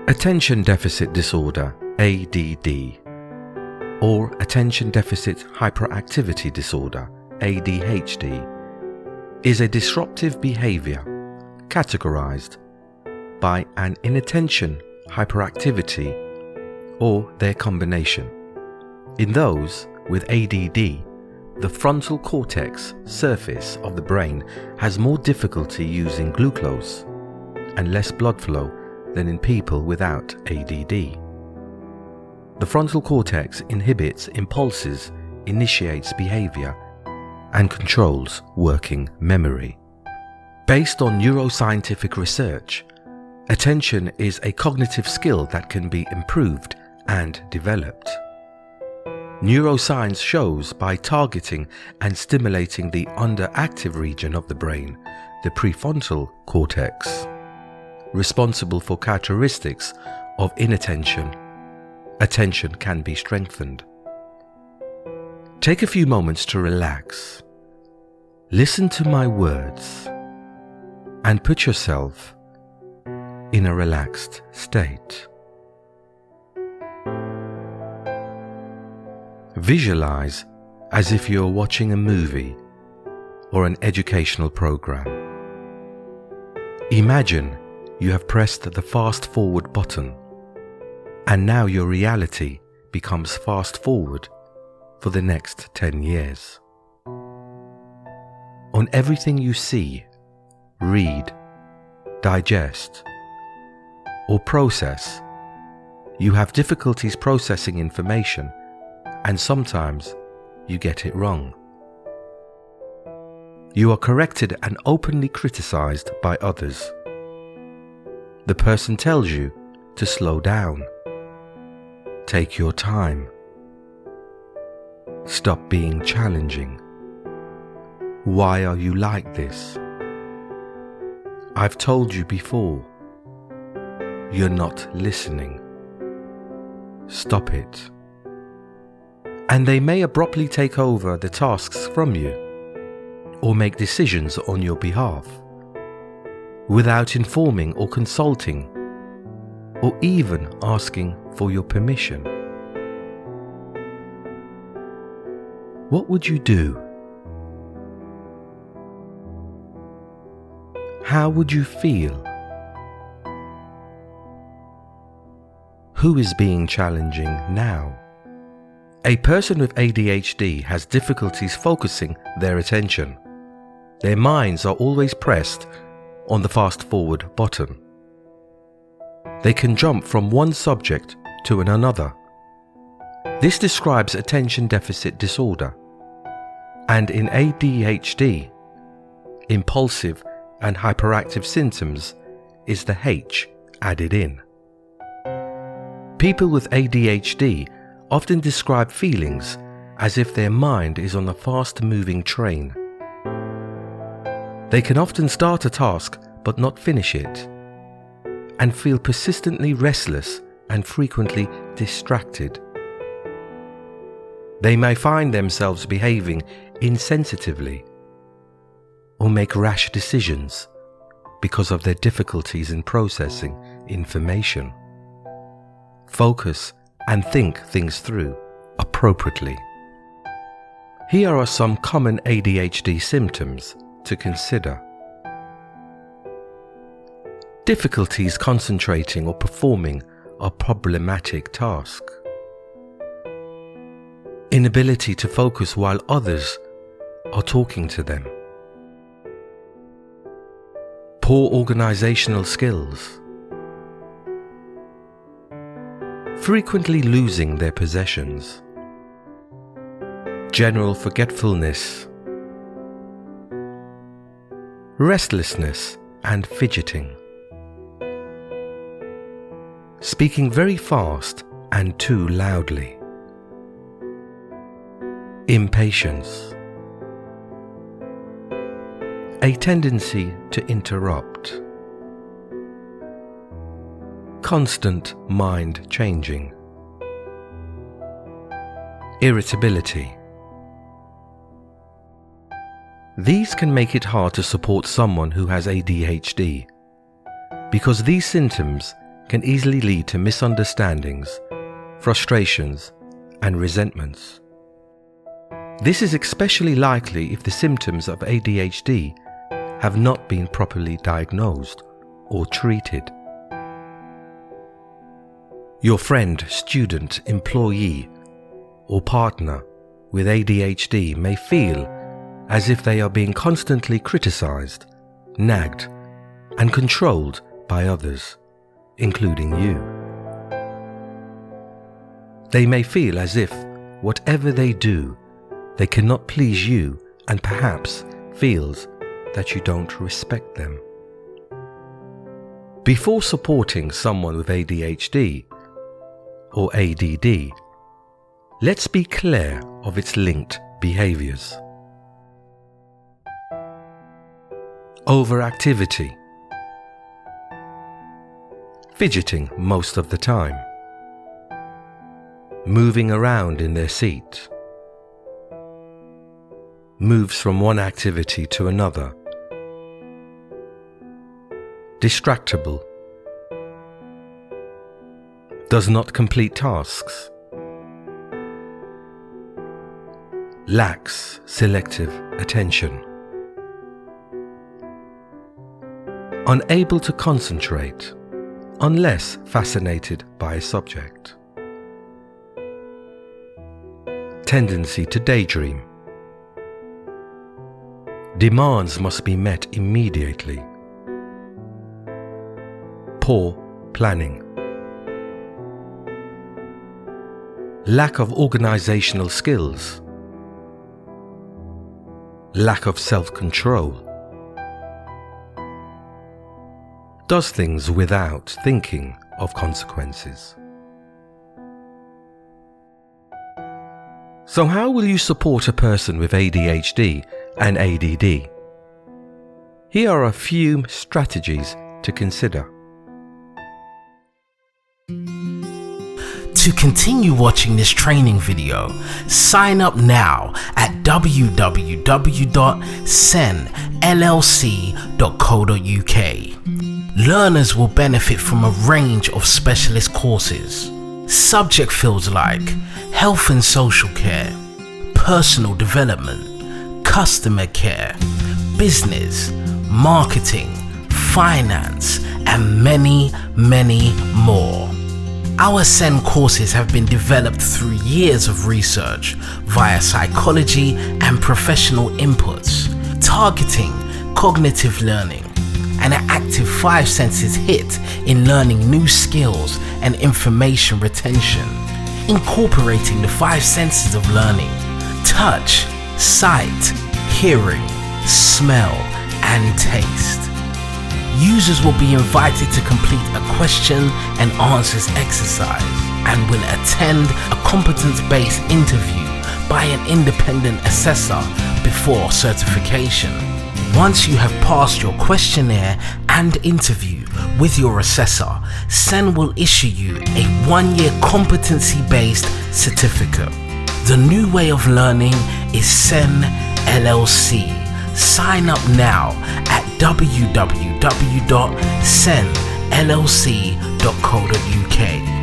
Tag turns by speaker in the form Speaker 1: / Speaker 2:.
Speaker 1: Attention Deficit Disorder, ADD, or Attention Deficit Hyperactivity Disorder, ADHD, is a disruptive behavior categorized by an inattention, hyperactivity, or their combination. In those with ADD, the frontal cortex surface of the brain has more difficulty using glucose and less blood flow than in people without ADD. The frontal cortex inhibits impulses, initiates behavior, and controls working memory. Based on neuroscientific research, attention is a cognitive skill that can be improved and developed. Neuroscience shows by targeting and stimulating the underactive region of the brain, the prefrontal cortex, responsible for characteristics of inattention, attention can be strengthened. Take a few moments to relax. Listen to my words and put yourself in a relaxed state. Visualize as if you're watching a movie or an educational program. Imagine you have pressed the fast forward button, and now your reality becomes fast forward for the next 10 years. On everything you see, read, digest, or process, you have difficulties processing information, and sometimes you get it wrong. You are corrected and openly criticized by others. The person tells you to slow down. Take your time. Stop being challenging. Why are you like this? I've told you before. You're not listening. Stop it. And they may abruptly take over the tasks from you or make decisions on your behalf without informing or consulting or even asking for your permission. What would you do? How would you feel? Who is being challenging now? A person with ADHD has difficulties focusing their attention. Their minds are always pressed on the fast forward button. They can jump from one subject to another. This describes attention deficit disorder. And in ADHD, impulsive and hyperactive symptoms is the H added in. People with ADHD often describe feelings as if their mind is on a fast-moving train. They can often start a task but not finish it, and feel persistently restless and frequently distracted. They may find themselves behaving insensitively or make rash decisions because of their difficulties in processing information. Focus and think things through appropriately. Here are some common ADHD symptoms to consider. Difficulties concentrating or performing a problematic task. Inability to focus while others are talking to them. Poor organizational skills. Frequently losing their possessions. General forgetfulness. Restlessness and fidgeting. Speaking very fast and too loudly. Impatience. A tendency to interrupt. Constant mind changing. Irritability. These can make it hard to support someone who has ADHD, because these symptoms can easily lead to misunderstandings, frustrations, and resentments. This is especially likely if the symptoms of ADHD have not been properly diagnosed or treated. Your friend, student, employee, or partner with ADHD may feel as if they are being constantly criticized, nagged, and controlled by others, including you. They may feel as if whatever they do, they cannot please you, and perhaps feels that you don't respect them. Before supporting someone with ADHD or ADD, let's be clear of its linked behaviors. Overactivity. Fidgeting most of the time. Moving around in their seat. Moves from one activity to another. Distractible. Does not complete tasks. Lacks selective attention. Unable to concentrate unless fascinated by a subject. Tendency to daydream. Demands must be met immediately. Poor planning. Lack of organizational skills. Lack of self-control. Does things without thinking of consequences. So how will you support a person with ADHD and ADD? Here are a few strategies to consider.
Speaker 2: To continue watching this training video, sign up now at www.senllc.co.uk. Learners will benefit from a range of specialist courses. Subject fields like health and social care, personal development, customer care, business, marketing, finance, and many, many more. Our SEN courses have been developed through years of research via psychology and professional inputs, targeting cognitive learning, and an active 5 senses hit in learning new skills and information retention, incorporating the 5 senses of learning: touch, sight, hearing, smell, and taste. Users will be invited to complete a question and answers exercise and will attend a competence-based interview by an independent assessor before certification. Once you have passed your questionnaire and interview with your assessor, SEN will issue you a 1-year competency-based certificate. The new way of learning is SEN LLC. Sign up now at www.senllc.co.uk.